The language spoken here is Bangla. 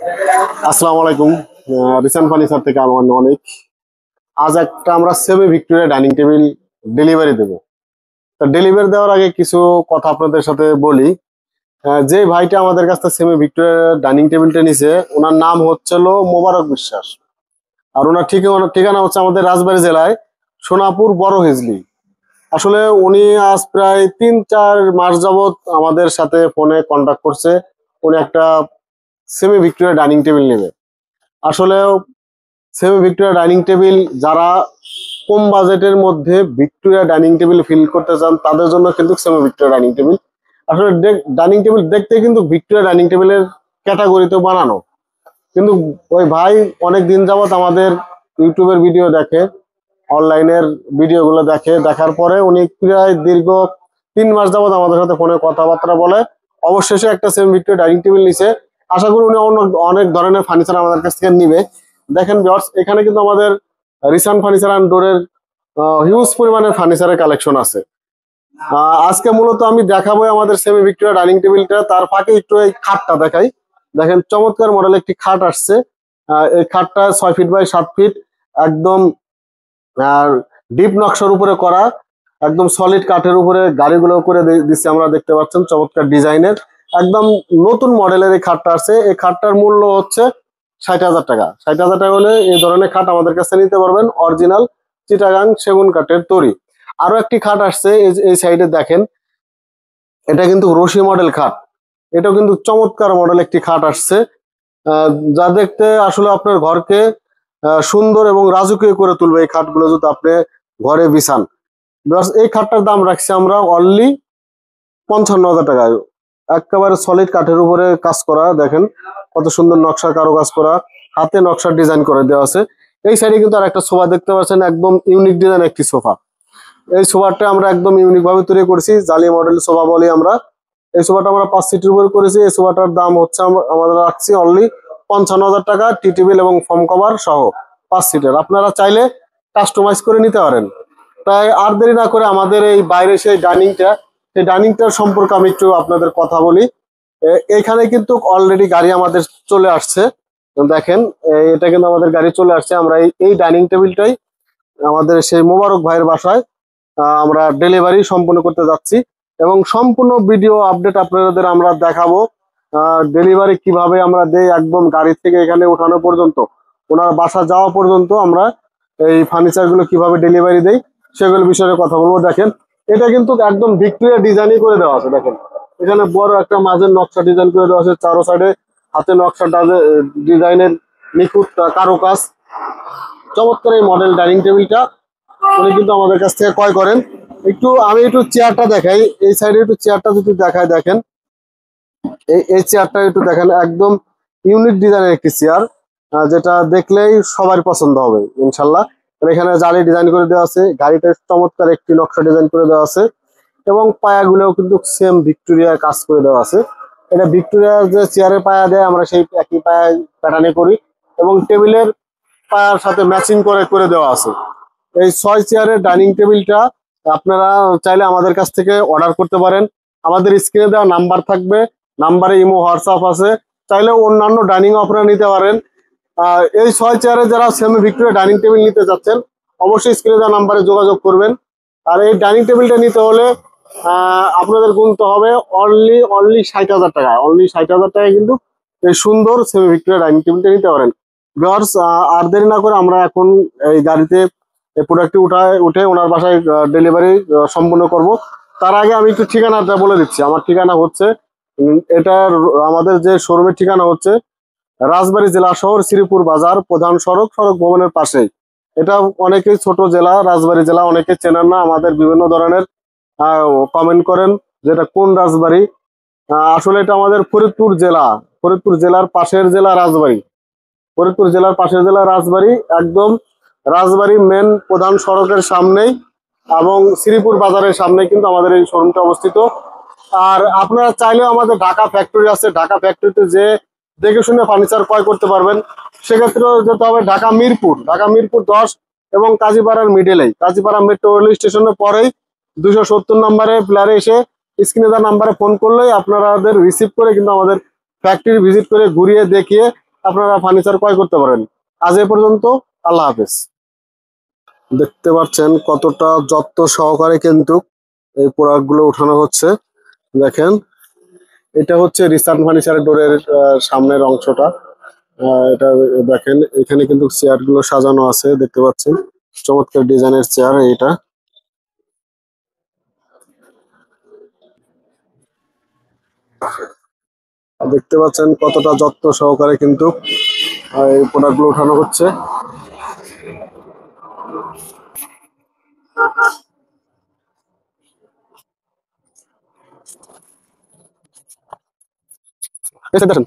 আসসালামু আলাইকুম। রিসান ফার্নিচার থেকে আমার অনেক। আজ একটা আমরা semi Victoria dining table delivery দেব। তা ডেলিভারি দেওয়ার আগে কিছু কথা আপনাদের সাথে বলি। যে ভাইটা আমাদের কাছ থেকে সেমি ভিক্টোরিয়া ডাইনিং টেবিলটা নিছে, ওনার নাম হচ্ছিল মোবারক বিশ্বাস। আর ওনার ঠিকানা হচ্ছে আমাদের রাজবাড়ী জেলায় সোনাপুর বড় হিজলি। আসলে উনি আজ প্রায় 3-4 মাস যাবত আমাদের সাথে ফোনে কন্ট্যাক্ট করছে। উনি একটা সেমি ভিক্টোরিয়া ডাইনিং টেবিল নেবে। আসলে সেমি ভিক্টোরিয়া ডাইনিং টেবিল যারা কম বাজেটের মধ্যে ভিক্টোরিয়া ডাইনিং টেবিল ফিল করতে চান তাদের জন্য কিন্তু সেমি ভিক্টোরিয়া ডাইনিং টেবিল। আসলে ডাইনিং টেবিল দেখতে কিন্তু ভিক্টোরিয়া ডাইনিং টেবিলের ক্যাটাগরিতে বানানো, কিন্তু ওই ভাই অনেক দিন যাবত আমাদের ইউটিউবের ভিডিও দেখে, অনলাইনের ভিডিওগুলো দেখে, দেখার পরে উনি প্রায় দীর্ঘ 3 মাস যাবত আমাদের সাথে ফোনে কথাবার্তা বলে অবশেষে একটা সেমি ভিক্টোরিয়া ডাইনিং টেবিল নিছে। আশা করি উনি অনেক ধরনের ফার্নিচার আমাদের কাছ থেকে নিবে। দেখেন ভিউয়ার্স, এখানে কিন্তু আমাদের রিসান ফার্নিচার অ্যান্ড ডোরের হিউজ পরিমাণের ফার্নিচারের কালেকশন আছে। আজকে মূলত আমি দেখাবো আমাদের সেমি ভিক্টোরিয়া ডাইনিং টেবিলটা, তার ফাঁকে একটু এই খাটটা দেখাই। দেখেন চমৎকার মডেল একটি খাট আসছে। এই খাটটা 6 ফিট বাই 7 ফিট, একদম ডিপ নকশার উপরে করা, একদম সলিড কাঠের উপরে গাড়িগুলো করে দিচ্ছে। আমরা দেখতে পাচ্ছেন চমৎকার ডিজাইনের একদম নতুন মডেলের এই খাটটা আছে। এই খাটটার মূল্য হচ্ছে 60,000 টাকা। 60,000 টাকা হলে এই ধরনের খাট আমাদের কাছে নিতে পারবেন, অরিজিনাল চিটাগাং সেগুন কাঠের তৈরি। আরো একটি খাট আসছে এই সাইডে দেখেন, এটা কিন্তু রশি মডেল খাট। এটাও কিন্তু চমৎকার মডেল একটি খাট আসছে, যা দেখতে আসলে আপনার ঘরকে সুন্দর এবং রাজকীয় করে তুলবে এই খাটগুলো যদি আপনি ঘরে বিছান। এই খাটটার দাম রাখছি আমরা অনলি 55,000 টাকায়। একেবারে সলিড কাঠের উপরে কাজ করা, দেখেন কত সুন্দর নকশা কারো কাজ করা, হাতে নকশার ডিজাইন করে দেওয়া আছে। এই সাইডে কিন্তু আর একটা সোফা দেখতে পাচ্ছেন, একদম ইউনিক ডিজাইন একটি সোফা। এই সোফাটা আমরা একদম ইউনিক ভাবে তৈরি করেছি, জালি মডেল সোফা বলি আমরা। এই সোফাটা আমরা 5 সিটের উপরে করেছি। এই সোফাটার দাম হচ্ছে আমাদের রাখছি অনলি 55,000 টাকা, টি টেবিল এবং ফর্ম কভার সহ 5 সিটের। আপনারা চাইলে কাস্টমাইজ করে নিতে পারেন। তাই আর দেরি না করে আমাদের এই বাইরে সেই ডাইনিংটার সম্পর্কে আমি একটু আপনাদের কথা বলি। এখানে কিন্তু অলরেডি গাড়ি আমাদের চলে আসছে। দেখেন এটা কিন্তু আমাদের গাড়ি চলে আসছে। আমরা এই ডাইনিং টেবিলটাই আমাদের সেই মোবারক ভাইয়ের বাসায় আমরা ডেলিভারি সম্পূর্ণ করতে যাচ্ছি, এবং সম্পূর্ণ ভিডিও আপডেট আপনাদের আমরা দেখাবো। ডেলিভারি কিভাবে আমরা দেই, একদম গাড়ি থেকে এখানে ওঠানো পর্যন্ত, ওনার বাসা যাওয়া পর্যন্ত আমরা এই ফার্নিচার গুলো কিভাবে ডেলিভারি দেই সেগুলো বিষয়ে কথা বলবো। দেখেন এটা কিন্তু একদম ভিক্টোরিয়া ডিজাইনই করে দেওয়া আছে। দেখেন এখানে বড় একটা মাঝের নকশা ডিজাইন করে দেওয়া আছে, চারো সাইডে হাতে নকশা ডিজাইনের নিখুঁত কারুকাজ। চমৎকার এই মডেল ডাইনিং টেবিলটা উনি কিন্তু আমাদের কাছ থেকে ক্রয় করেন। আমি একটু চেয়ারটা দেখাই, এই সাইডে একটু চেয়ারটা যদি দেখায়, দেখেন এই চেয়ারটা একটু দেখেন, একদম ইউনিক ডিজাইনের একটি চেয়ার, যেটা দেখলেই সবার পছন্দ হবে ইনশাল্লাহ। এখানে জালি ডিজাইন করে দেওয়া আছে, গাড়িটা চমৎকার একটি নকশা ডিজাইন করে দেওয়া আছে, এবং পায়াগুলোও কিন্তু সেম ভিক্টোরিয়ার কাজ করে দেওয়া আছে। এটা ভিক্টোরিয়ার যে চেয়ারের পায়া দেয় আমরা সেই একই পায়া প্যাটার্নে করি, এবং টেবিলের পায়ার সাথে ম্যাচিং করে দেওয়া আছে। এই 6 চেয়ারের ডাইনিং টেবিলটা আপনারা চাইলে আমাদের কাছ থেকে অর্ডার করতে পারেন। আমাদের স্ক্রিনে দেওয়া নাম্বার থাকবে, নাম্বারে ইমো হোয়াটসঅ্যাপ আছে, চাইলে অন্যান্য ডাইনিং আপনারা নিতে পারেন। এই 6 চেয়ারে যারা সেমি ভিক্টোরিয়া ডাইনিং টেবিল নিতে চাচ্ছেন অবশ্যই স্ক্রিনে দেওয়া নাম্বারে যোগাযোগ করবেন। আর এই ডাইনিং টেবিলটা নিতে হলে আপনাদের গুনতে হবে অনলি 60,000 টাকা। অনলি 60,000 টাকায় কিন্তু এই সুন্দর সেমি ভিক্টোরিয়া ডাইনিং টেবিলটা নিতে পারেন। ভিউয়ার্স, আর দেরি না করে আমরা এখন এই গাড়িতে এই প্রোডাক্টটি উঠে ওনার বাসায় ডেলিভারি সম্পূর্ণ করব। তার আগে আমি একটু ঠিকানাটা বলে দিচ্ছি। আমার ঠিকানা হচ্ছে এটার আমাদের যে শোরুমের ঠিকানা হচ্ছে রাজবাড়ী জেলা শহর, শ্রীপুর বাজার, প্রধান সড়ক ভবনের পাশেই। এটা অনেকেই ছোট জেলা, রাজবাড়ী জেলা অনেকে চেনেন না, আমাদের বিভিন্ন ধরনের কমেন্ট করেন যেটা কোন রাজবাড়ী। আসলে এটা আমাদের ফরিদপুর জেলার পাশের জেলা রাজবাড়ী। ফরিদপুর জেলার পাশের জেলা রাজবাড়ী, একদম রাজবাড়ী মেন প্রধান সড়কের সামনেই এবং শ্রীপুর বাজারের সামনে কিন্তু আমাদের এই শোরুমটা অবস্থিত। আর আপনারা চাইলেও আমাদের ঢাকা ফ্যাক্টরি আছে, ঢাকা ফ্যাক্টরিতে যে দেখে শুনে ফার্নিচার ক্রয় করতে পারবেন। সেক্ষেত্রে যেতে হবে ঢাকা মিরপুর 10 এবং কাজীপাড়ার মিডলেই, কাজীপাড়া মেট্রো রেল স্টেশনের পরেই 270 নম্বরে প্লেয়ারে এসে স্ক্রিনে দেওয়া নাম্বারে ফোন করলেই আপনাদের রিসিভ করে কিন্তু আমাদের ফ্যাক্টরি ভিজিট করে ঘুরিয়ে দেখিয়ে আপনারা ফার্নিচার ক্রয় করতে পারেন। আজ এ পর্যন্ত, আল্লাহ হাফেজ। দেখতে পাচ্ছেন কতটা যত্ন সহকারে কিন্তু এই প্রোডাক্ট গুলো উঠানো হচ্ছে। দেখেন, এটা হচ্ছে রিসান ফার্নিচারের ডোরের সামনের অংশটা। এটা দেখেন, এখানে কিন্তু চেয়ার গুলো সাজানো আছে, দেখতে পাচ্ছেন চমৎকার ডিজাইনের চেয়ার এটা। দেখতে পাচ্ছেন কতটা যত্ন সহকারে কিন্তু এই প্রোডাক্ট গুলো উঠানো হচ্ছে। দেখেন,